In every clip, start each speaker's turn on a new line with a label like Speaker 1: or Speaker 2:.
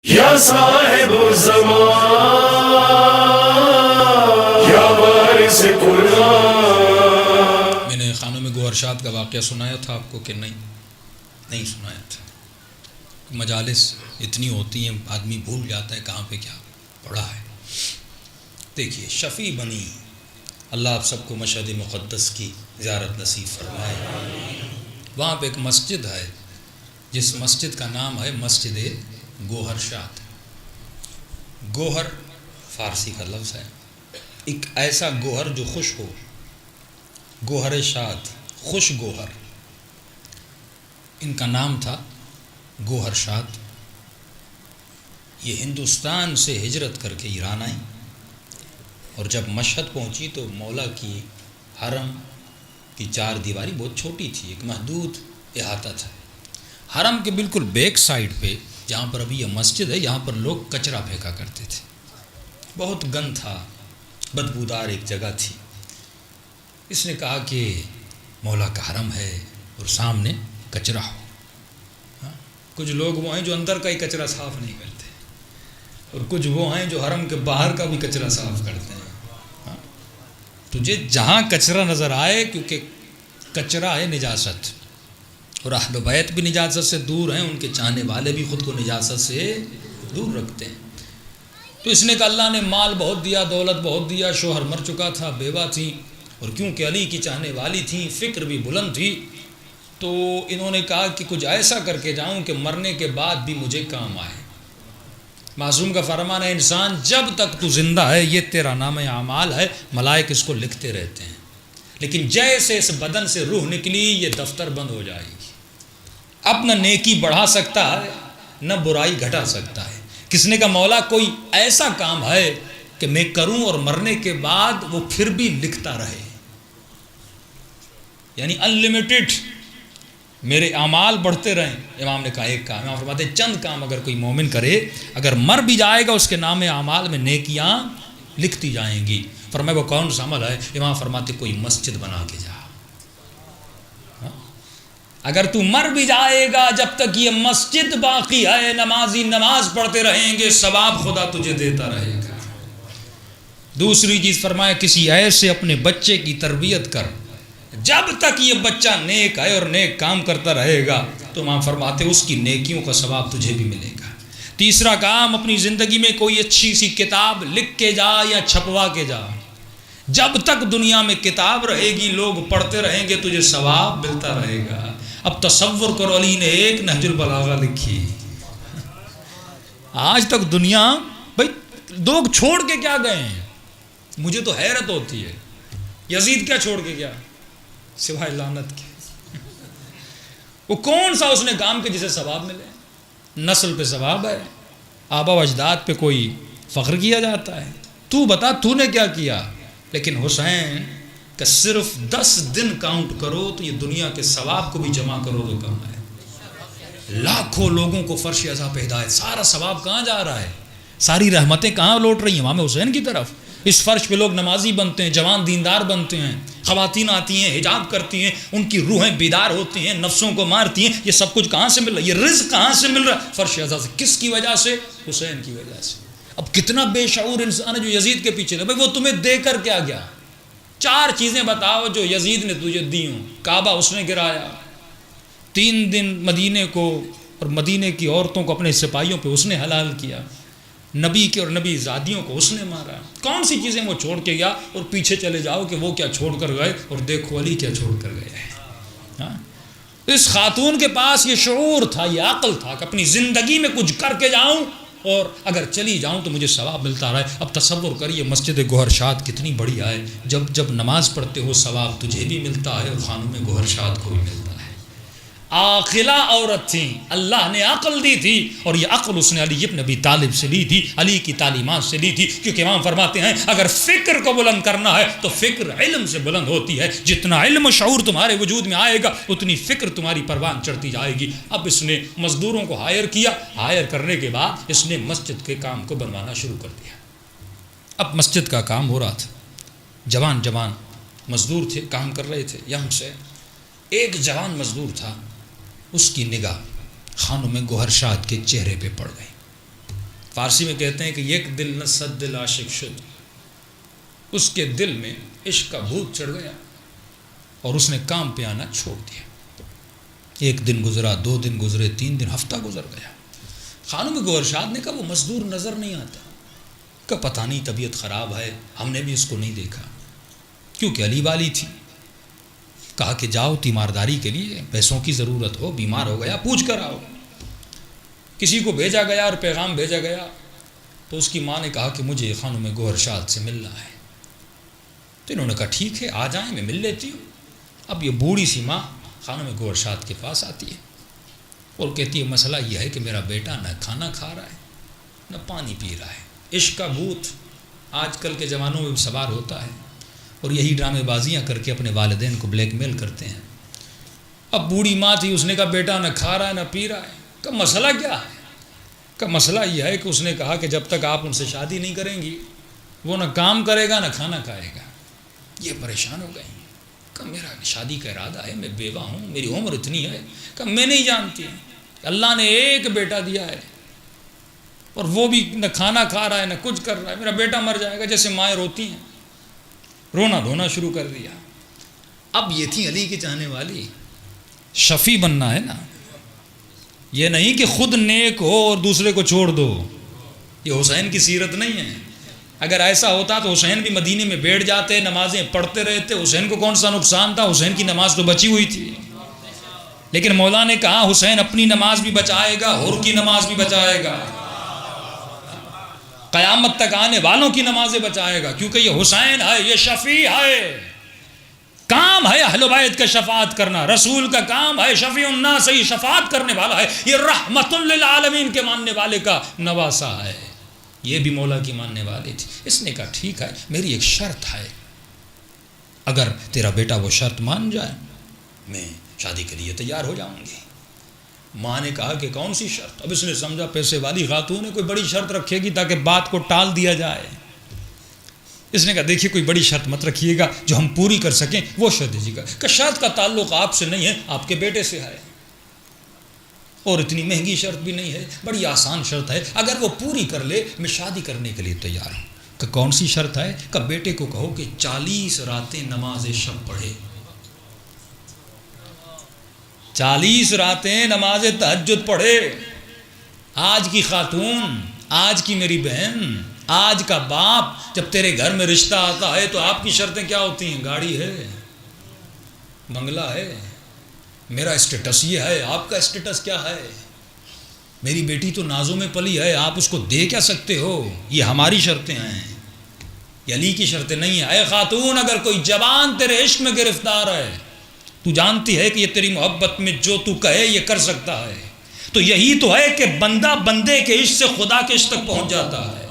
Speaker 1: یا صاحب الزمان یا وارث قرآن.
Speaker 2: میں نے خانم گوہرشاد کا واقعہ سنایا تھا آپ کو کہ نہیں سنایا تھا. مجالس اتنی ہوتی ہیں آدمی بھول جاتا ہے کہاں پہ کیا پڑھا ہے. دیکھیے شفیع بنی اللہ آپ سب کو مشہد مقدس کی زیارت نصیب فرمائے. وہاں پہ ایک مسجد ہے جس مسجد کا نام ہے مسجد گوہرشاد. گوہر فارسی کا لفظ ہے. ایک ایسا گوہر جو خوش ہو، گوہر شاد، خوش گوہر. ان کا نام تھا گوہرشاد. یہ ہندوستان سے ہجرت کر کے ایران آئیں اور جب مشہد پہنچی تو مولا کی حرم کی چار دیواری بہت چھوٹی تھی، ایک محدود احاطہ تھا. حرم کے بالکل بیک سائیڈ پہ جہاں پر ابھی یہ مسجد ہے، یہاں پر لوگ کچرا پھینکا کرتے تھے. بہت گند تھا، بدبودار ایک جگہ تھی. اس نے کہا کہ مولا کا حرم ہے اور سامنے کچرا ہو. کچھ لوگ وہ ہیں جو اندر کا ہی کچرا صاف نہیں کرتے اور کچھ وہ ہیں جو حرم کے باہر کا بھی کچرا صاف کرتے ہیں. تجھے جہاں کچرا نظر آئے، کیونکہ کچرا ہے نجاست اور اہل بیت بھی نجاست سے دور ہیں، ان کے چاہنے والے بھی خود کو نجاست سے دور رکھتے ہیں. تو اس نے کہا اللہ نے مال بہت دیا، دولت بہت دیا، شوہر مر چکا تھا، بیوہ تھیں اور کیونکہ علی کی چاہنے والی تھیں، فکر بھی بلند تھی، تو انہوں نے کہا کہ کچھ ایسا کر کے جاؤں کہ مرنے کے بعد بھی مجھے کام آئے. معصوم کا فرمان ہے انسان جب تک تو زندہ ہے یہ تیرا نام اعمال ہے، ملائک اس کو لکھتے رہتے ہیں، لیکن جیسے اس بدن سے روح نکلی یہ دفتر بند ہو جائے گی. اب نہ نیکی بڑھا سکتا ہے نہ برائی گھٹا سکتا ہے. کس نے کہا مولا کوئی ایسا کام ہے کہ میں کروں اور مرنے کے بعد وہ پھر بھی لکھتا رہے، یعنی انلمیٹڈ میرے اعمال بڑھتے رہیں. امام نے کہا ایک کام. امام فرماتے ہیں چند کام اگر کوئی مومن کرے، اگر مر بھی جائے گا اس کے نام اعمال میں نیکیاں لکھتی جائیں گی. فرمایا وہ کون سا عمل ہے؟ امام فرماتے کوئی مسجد بنا کے جا. اگر تو مر بھی جائے گا جب تک یہ مسجد باقی ہے، نمازی نماز پڑھتے رہیں گے، ثواب خدا تجھے دیتا رہے گا. دوسری چیز فرمایا کسی ایسے اپنے بچے کی تربیت کر جب تک یہ بچہ نیک ہے اور نیک کام کرتا رہے گا تو امام فرماتے اس کی نیکیوں کا ثواب تجھے بھی ملے گا. تیسرا کام اپنی زندگی میں کوئی اچھی سی کتاب لکھ کے جا یا چھپوا کے جا. جب تک دنیا میں کتاب رہے گی لوگ پڑھتے رہیں گے تجھے ثواب ملتا رہے گا. اب تصور کرو علی نے ایک نہج البلاغہ لکھی. آج تک دنیا بھائی لوگ چھوڑ کے کیا گئے ہیں؟ مجھے تو حیرت ہوتی ہے. یزید کیا چھوڑ کے گیا سوائے لعنت کے؟ وہ کون سا اس نے کام کے جسے ثواب ملے؟ نسل پہ ثواب ہے، آبا و اجداد پہ کوئی فخر کیا جاتا ہے. تو بتا تو نے کیا کیا؟ لیکن حسین کہ صرف 10 دن کاؤنٹ کرو تو یہ دنیا کے ثواب کو بھی جمع کرو تو کم ہے. لاکھوں لوگوں کو فرش عزا پہ ہدایت، سارا ثواب کہاں جا رہا ہے؟ ساری رحمتیں کہاں لوٹ رہی ہیں؟ امام حسین کی طرف. اس فرش پہ لوگ نمازی بنتے ہیں، جوان دیندار بنتے ہیں، خواتین آتی ہیں حجاب کرتی ہیں، ان کی روحیں بیدار ہوتی ہیں، نفسوں کو مارتی ہیں. یہ سب کچھ کہاں سے مل رہا ہے؟ یہ رزق کہاں سے مل رہا ہے؟ فرش عزا سے. کس کی وجہ سے؟ حسین کی وجہ سے. اب کتنا بے شعور انسان ہے جو یزید کے پیچھے لگا. بھائی وہ تمہیں دے کر کیا گیا؟ 4 چیزیں بتاؤ جو یزید نے تجھے دی ہوں. کعبہ اس نے گرایا، 3 دن مدینے کو اور مدینے کی عورتوں کو اپنے سپاہیوں پہ اس نے حلال کیا، نبی کے اور نبی زادیوں کو اس نے مارا. کون سی چیزیں وہ چھوڑ کے گیا؟ اور پیچھے چلے جاؤ کہ وہ کیا چھوڑ کر گئے اور دیکھو علی کیا چھوڑ کر گئے. اس خاتون کے پاس یہ شعور تھا، یہ عقل تھا کہ اپنی زندگی میں کچھ کر کے جاؤں اور اگر چلی جاؤں تو مجھے ثواب ملتا رہا ہے. اب تصور کریے مسجد گوہرشاد کتنی بڑھیا ہے. جب نماز پڑھتے ہو ثواب تجھے بھی ملتا ہے اور خانم گوہرشاد کو بھی ملتا ہے. عاقلہ عورت تھیں، اللہ نے عقل دی تھی اور یہ عقل اس نے علی ابن ابی طالب سے لی تھی، علی کی تعلیمات سے لی تھی. کیونکہ امام فرماتے ہیں اگر فکر کو بلند کرنا ہے تو فکر علم سے بلند ہوتی ہے. جتنا علم و شعور تمہارے وجود میں آئے گا اتنی فکر تمہاری پروان چڑھتی جائے گی. اب اس نے مزدوروں کو ہائر کیا، ہائر کرنے کے بعد اس نے مسجد کے کام کو بنوانا شروع کر دیا. اب مسجد کا کام ہو رہا تھا، جوان مزدور تھے، کام کر رہے تھے. یہاں سے ایک جوان مزدور تھا، اس کی نگاہ خانم گوہرشاد کے چہرے پہ پڑ گئی. فارسی میں کہتے ہیں کہ یک دل نہ صد دل عاشق شد، اس کے دل میں عشق کا بھوت چڑھ گیا اور اس نے کام پہ آنا چھوڑ دیا۔ ایک دن گزرا، 2 دن گزرے، 3 دن، ہفتہ گزر گیا۔ خانم گوہر شاد نے کہا وہ مزدور نظر نہیں آتا، کہ پتہ نہیں طبیعت خراب ہے، ہم نے بھی اس کو نہیں دیکھا، کیونکہ علی والی تھی۔ کہا کہ جاؤ تیمارداری کے لیے، پیسوں کی ضرورت ہو، بیمار ہو گیا، پوچھ کر آؤ۔ کسی کو بھیجا گیا اور پیغام بھیجا گیا تو اس کی ماں نے کہا کہ مجھے خانم گوہر شاد سے ملنا ہے۔ تو انہوں نے کہا ٹھیک ہے آ جائیں، میں مل لیتی ہوں۔ اب یہ بوڑھی سی ماں خانم گوہر شاد کے پاس آتی ہے اور کہتی ہے مسئلہ یہ ہے کہ میرا بیٹا نہ کھانا کھا رہا ہے نہ پانی پی رہا ہے، عشق کا بھوت آج کل کے زمانوں میں بھی سوار ہوتا ہے اور یہی ڈرامے بازیاں کر کے اپنے والدین کو بلیک میل کرتے ہیں۔ اب بوڑھی ماں تھی، اس نے کہا بیٹا نہ کھا رہا ہے نہ پی رہا ہے۔ کہ مسئلہ کیا ہے؟ کہ مسئلہ یہ ہے کہ اس نے کہا کہ جب تک آپ ان سے شادی نہیں کریں گی وہ نہ کام کرے گا نہ کھانا کھائے گا۔ یہ پریشان ہو گئی کہ میرا شادی کا ارادہ ہے، میں بیوہ ہوں، میری عمر اتنی ہے کہ میں نہیں جانتی اللہ نے ایک بیٹا دیا ہے اور وہ بھی نہ کھانا کھا رہا ہے نہ کچھ کر رہا ہے، میرا بیٹا مر جائے گا۔ جیسے مائیں روتی ہیں، رونا دھونا شروع کر دیا۔ اب یہ تھی علی کی چاہنے والی، شفیع بننا ہے نا، یہ نہیں کہ خود نیک ہو اور دوسرے کو چھوڑ دو، یہ حسین کی سیرت نہیں ہے۔ اگر ایسا ہوتا تو حسین بھی مدینے میں بیٹھ جاتے، نمازیں پڑھتے رہتے، حسین کو کون سا نقصان تھا، حسین کی نماز تو بچی ہوئی تھی۔ لیکن مولا نے کہا حسین اپنی نماز بھی بچائے گا، حر کی نماز بھی بچائے گا، قیامت تک آنے والوں کی نمازیں بچائے گا، کیونکہ یہ حسین ہے، یہ شفیع ہے۔ کام ہے اہل بیت کا شفاعت کرنا، رسول کا کام ہے شفیع الناس، یہ شفاعت کرنے والا ہے، یہ رحمت للعالمین کے ماننے والے کا نواسہ ہے۔ یہ بھی مولا کی ماننے والی تھی۔ اس نے کہا ٹھیک ہے، میری ایک شرط ہے، اگر تیرا بیٹا وہ شرط مان جائے میں شادی کے لیے تیار ہو جاؤں گی۔ ماں نے کہا کہ کون سی شرط؟ اب اس نے سمجھا پیسے والی خاتون ہے، کوئی بڑی شرط رکھے گی تاکہ بات کو ٹال دیا جائے۔ اس نے کہا دیکھیے کوئی بڑی شرط مت رکھیے گا، جو ہم پوری کر سکیں وہ شرط دیجیے گا۔ کہ شرط کا تعلق آپ سے نہیں ہے، آپ کے بیٹے سے ہے، اور اتنی مہنگی شرط بھی نہیں ہے، بڑی آسان شرط ہے، اگر وہ پوری کر لے میں شادی کرنے کے لیے تیار ہوں۔ کہ کون سی شرط ہے؟ کہ بیٹے کو کہو کہ 40 راتیں نماز شب پڑھے، 40 راتیں نماز تہجد پڑھے۔ آج کی خاتون، آج کی میری بہن، آج کا باپ جب تیرے گھر میں رشتہ آتا ہے تو آپ کی شرطیں کیا ہوتی ہیں؟ گاڑی ہے، بنگلہ ہے، میرا اسٹیٹس یہ ہے، آپ کا اسٹیٹس کیا ہے؟ میری بیٹی تو نازوں میں پلی ہے، آپ اس کو دے کیا سکتے ہو؟ یہ ہماری شرطیں ہیں، یہ علی کی شرطیں نہیں ہیں۔ اے خاتون، اگر کوئی جوان تیرے عشق میں گرفتار ہے، تو جانتی ہے کہ یہ تیری محبت میں جو تو کہے یہ کر سکتا ہے، تو یہی تو ہے کہ بندہ بندے کے عشق سے خدا کے عشق تک پہنچ جاتا ہے۔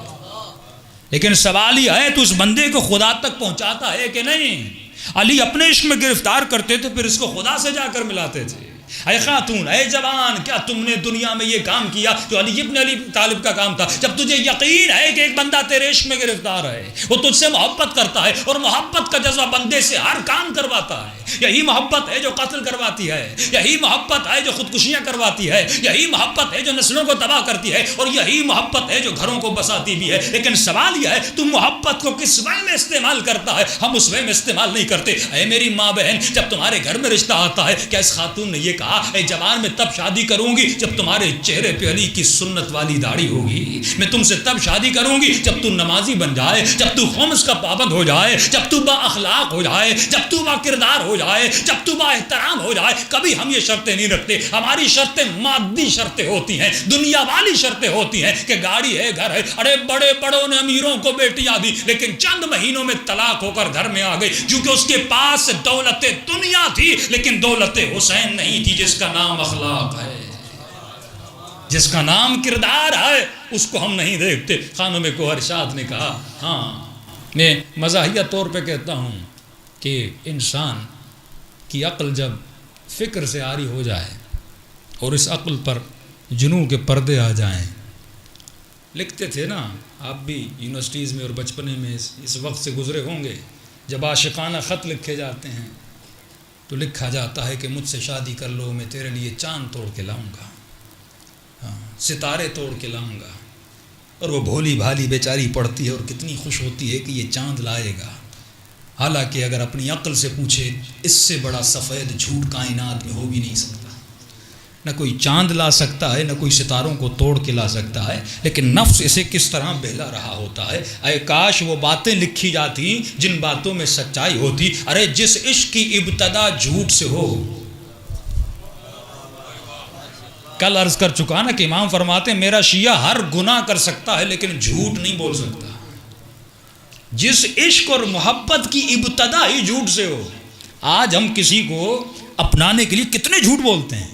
Speaker 2: لیکن سوال یہ ہے تو اس بندے کو خدا تک پہنچاتا ہے کہ نہیں؟ علی اپنے عشق میں گرفتار کرتے تھے، پھر اس کو خدا سے جا کر ملاتے تھے۔ اے خاتون، اے جوان، کیا تم نے دنیا میں یہ کام کیا جو علی ابن ابی طالب کا کام تھا؟ جب تجھے یقین ہے کہ ایک بندہ تیرے عشق میں گرفتار ہے، وہ تجھ سے محبت کرتا ہے، اور محبت کا جذبہ بندے سے ہر کام کرواتا ہے۔ یہی محبت ہے جو قتل کرواتی ہے، یہی محبت ہے جو خودکشیاں کرواتی ہے، یہی محبت ہے جو نسلوں کو تباہ کرتی ہے، اور یہی محبت ہے جو گھروں کو بساتی بھی ہے۔ لیکن سوال یہ ہے تم محبت کو کس وے میں استعمال کرتا ہے؟ ہم اس وے میں استعمال نہیں کرتے۔ اے میری ماں بہن، جب تمہارے گھر میں رشتہ آتا ہے، کیا اس خاتون نے یہ کہا اے جوان میں تب شادی کروں گی جب تمہارے چہرے پہ علی کی سنت والی داڑھی ہوگی؟ میں تم سے تب شادی کروں گی جب تو نمازی بن جائے، جب تو خمس کا پابند ہو جائے، جب تو با اخلاق ہو جائے، جب تو با کردار ہو جائے، جب تو با احترام ہو جائے۔ کبھی ہم یہ شرطیں نہیں رکھتے، ہماری شرطیں مادی شرطیں ہوتی ہیں، دنیا والی شرطیں ہوتی ہیں کہ گاڑی ہے، گھر ہے۔ ارے بڑے بڑوں نے امیروں کو بیٹیاں دی، لیکن چند مہینوں میں طلاق ہو کر گھر میں آ گئی، کیونکہ اس کے پاس دولت دنیا تھی لیکن دولت حسین نہیں تھی، جس کا نام اخلاق ہے، جس کا نام کردار ہے، اس کو ہم نہیں دیکھتے۔ خانم گوہر شاد نے کہا ہاں، میں مزاحیہ طور پہ کہتا ہوں کہ انسان کی عقل جب فکر سے عاری ہو جائے اور اس عقل پر جنوں کے پردے آ جائیں۔ لکھتے تھے نا آپ بھی یونیورسٹیز میں اور بچپنے میں اس وقت سے گزرے ہوں گے، جب عاشقانہ خط لکھے جاتے ہیں تو لکھا جاتا ہے کہ مجھ سے شادی کر لو، میں تیرے لیے چاند توڑ کے لاؤں گا، ستارے توڑ کے لاؤں گا، اور وہ بھولی بھالی بیچاری پڑھتی ہے اور کتنی خوش ہوتی ہے کہ یہ چاند لائے گا، حالانکہ اگر اپنی عقل سے پوچھے اس سے بڑا سفید جھوٹ کائنات میں ہو بھی نہیں سکتا۔ نہ کوئی چاند لا سکتا ہے، نہ کوئی ستاروں کو توڑ کے لا سکتا ہے، لیکن نفس اسے کس طرح بہلا رہا ہوتا ہے۔ اے کاش وہ باتیں لکھی جاتی جن باتوں میں سچائی ہوتی۔ ارے جس عشق کی ابتدا جھوٹ سے ہو، کل عرض کر چکا نا کہ امام فرماتے ہیں میرا شیعہ ہر گناہ کر سکتا ہے لیکن جھوٹ نہیں بول سکتا۔ جس عشق اور محبت کی ابتدا ہی جھوٹ سے ہو۔ آج ہم کسی کو اپنانے کے لیے کتنے جھوٹ بولتے ہیں،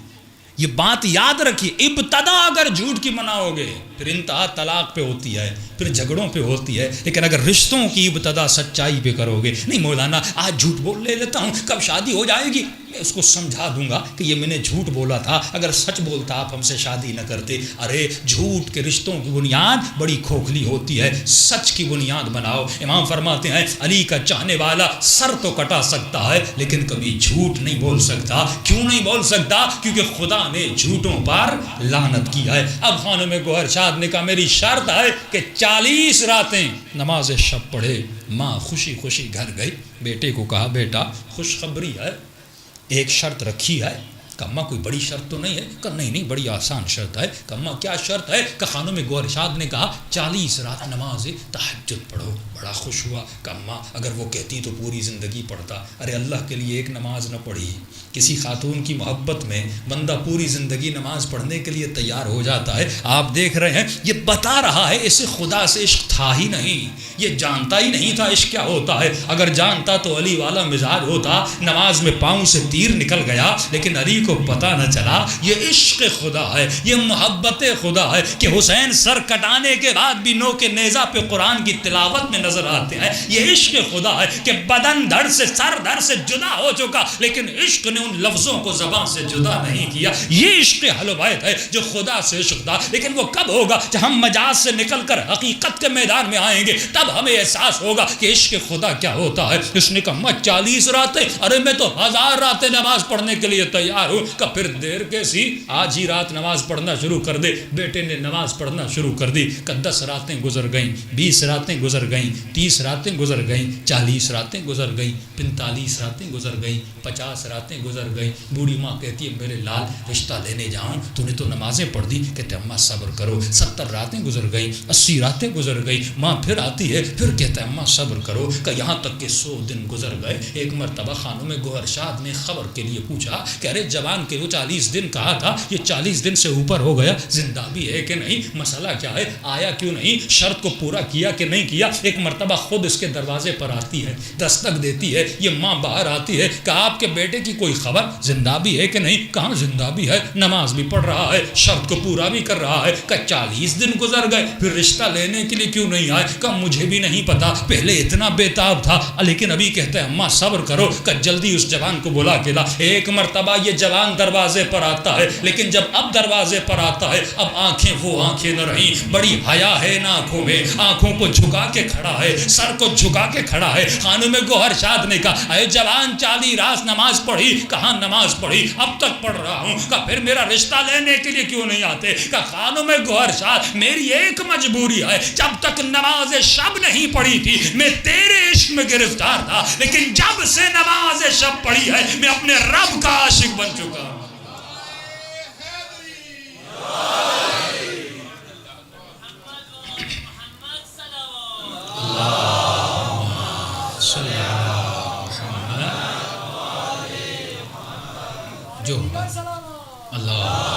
Speaker 2: یہ بات یاد رکھیے، ابتدا اگر جھوٹ کی مناؤ گے پھر انتہا طلاق پہ ہوتی ہے، پھر جھگڑوں پہ ہوتی ہے، لیکن اگر رشتوں کی ابتدا سچائی پہ کرو گے، نہیں مولانا آج جھوٹ بول لے لیتا ہوں، کب شادی ہو جائے گی، میں اس کو سمجھا دوں گا کہ یہ میں نے جھوٹ بولا تھا، اگر سچ بولتا آپ ہم سے شادی نہ کرتے۔ ارے جھوٹ کے رشتوں کی بنیاد بڑی کھوکھلی ہوتی ہے، سچ کی بنیاد بناؤ۔ امام فرماتے ہیں علی کا چاہنے والا سر تو کٹا سکتا ہے لیکن کبھی جھوٹ نہیں بول سکتا۔ کیوں نہیں بول سکتا؟ کیونکہ خدا نے جھوٹوں پر لعنت کی ہے۔ اب خانم گوہر شاد نے کہا میری شرط ہے کہ 40 راتیں نماز شب پڑھے۔ ماں خوشی خوشی گھر گئی، بیٹے کو کہا بیٹا خوشخبری ہے، ایک شرط رکھی ہے۔ کہا کوئی بڑی شرط تو نہیں ہے؟ کہا نہیں بڑی آسان شرط ہے۔ کہا کیا شرط ہے؟ کہ خانم گوہر شاد نے کہا 40 رات نماز تہجد پڑھو۔ بڑا خوش ہوا۔ کہا اگر وہ کہتی تو پوری زندگی پڑھتا۔ ارے اللہ کے لیے ایک نماز نہ پڑھی، کسی خاتون کی محبت میں بندہ پوری زندگی نماز پڑھنے کے لیے تیار ہو جاتا ہے۔ آپ دیکھ رہے ہیں یہ بتا رہا ہے اسے خدا سے عشق تھا ہی نہیں، یہ جانتا ہی نہیں تھا عشق کیا ہوتا ہے۔ اگر جانتا تو علی والا مزاج ہوتا، نماز میں پاؤں سے تیر نکل گیا، لیکن علی کو پتہ نہ چلا یہ عشق خدا ہے، یہ محبت خدا ہے کہ حسین سر کٹانے کے بعد بھی نو کے نیزہ پہ قرآن کی تلاوت میں نظر آتے ہیں۔ یہ عشق خدا ہے کہ بدن دھڑ سے سر دھڑ سے جدا ہو چکا لیکن عشق نے ان لفظوں کو زبان سے جدا نہیں کیا۔ یہ عشق حل و بیت ہے جو خدا سے عشق تھا، لیکن وہ کب ہوگا جب ہم مجاز سے نکل کر حقیقت کے میدان میں آئیں گے، تب ہمیں احساس ہوگا کہ عشق خدا کیا ہوتا ہے۔ اس نے کہا 40 راتیں، ارے میں تو 1000 راتیں نماز پڑھنے کے لیے تیار ہوں۔ کہ پھر دیر کیسی، آج ہی رات نماز پڑھنا شروع کر دے۔ بیٹے نے نماز پڑھنا شروع کر دی۔ کہ 10 راتیں گزر گئیں، 20 راتیں گزر گئیں، 30 راتیں گزر گئیں، 40 راتیں گزر گئیں، 45 راتیں گزر گئیں، 50 راتیں گزر گئیں۔ بوڑھی ماں کہتی ہے میرے لال رشتہ لینے جاؤں، تو نے تو نمازیں پڑھ دی۔ کہتے اماں صبر کرو۔ 70 راتیں گزر گئیں، 80 راتیں گزر گئیں۔ ماں پھر آتی ہے، پھر کہتا ہے اماں صبر کرو۔ کہ یہاں تک کہ 100 دن گزر گئے۔ ایک مرتبہ خانم گوہر شاد نے خبر کے لیے پوچھا کہ ارے جوان کے وہ 40 دن کہا تھا، یہ 40 دن سے اوپر ہو گیا، زندہ بھی ہے کہ نہیں؟ مسئلہ کیا ہے؟ آیا کیوں نہیں؟ شرط کو پورا کیا کہ نہیں کیا؟ ایک مرتبہ خود اس کے دروازے پر آتی ہے، دستک دیتی ہے، یہ ماں باہر آتی ہے کہ آپ کے بیٹے کی کوئی خبر، زندہ بھی ہے کہ نہیں؟ کہاں زندہ بھی ہے، نماز بھی پڑھ رہا ہے، شرط کو پورا بھی کر رہا ہے۔ کہ 40 دن گزر گئے، پھر رشتہ لینے کے لیے کیوں نہیں آئے؟ کہ مجھے بھی نہیں پتا، پہلے اتنا بےتاب تھا لیکن ابھی کہتا ہے اماں صبر کرو۔ کہ جلدی اس جوان کو بلا کے لا۔ ایک مرتبہ یہ جوان دروازے پر آتا ہے، لیکن جب اب دروازے پر آتا ہے اب آنکھیں وہ آنکھیں نہ رہی، بڑی حیا ہے ان آنکھوں میں، آنکھوں کو جھکا کے کھڑا ہے، سر کو جھکا کے کھڑا ہے۔ خانم گوہر شاد نے کہا اے جوان 40 رات نماز پڑھی؟ کہاں نماز پڑھی؟ اب تک پڑھ رہا ہوں۔ کہا پھر میرا رشتہ لینے کے لیے کیوں نہیں آتے؟ کہا خانم گوہر شاد میری ایک مجبوری ہے، جب تک نماز شب نہیں پڑھی تھی میں تیرے عشق میں گرفتار تھا، لیکن جب سے نماز شب پڑھی ہے میں اپنے رب کا عاشق بن چکا ہوں۔ جو اللہ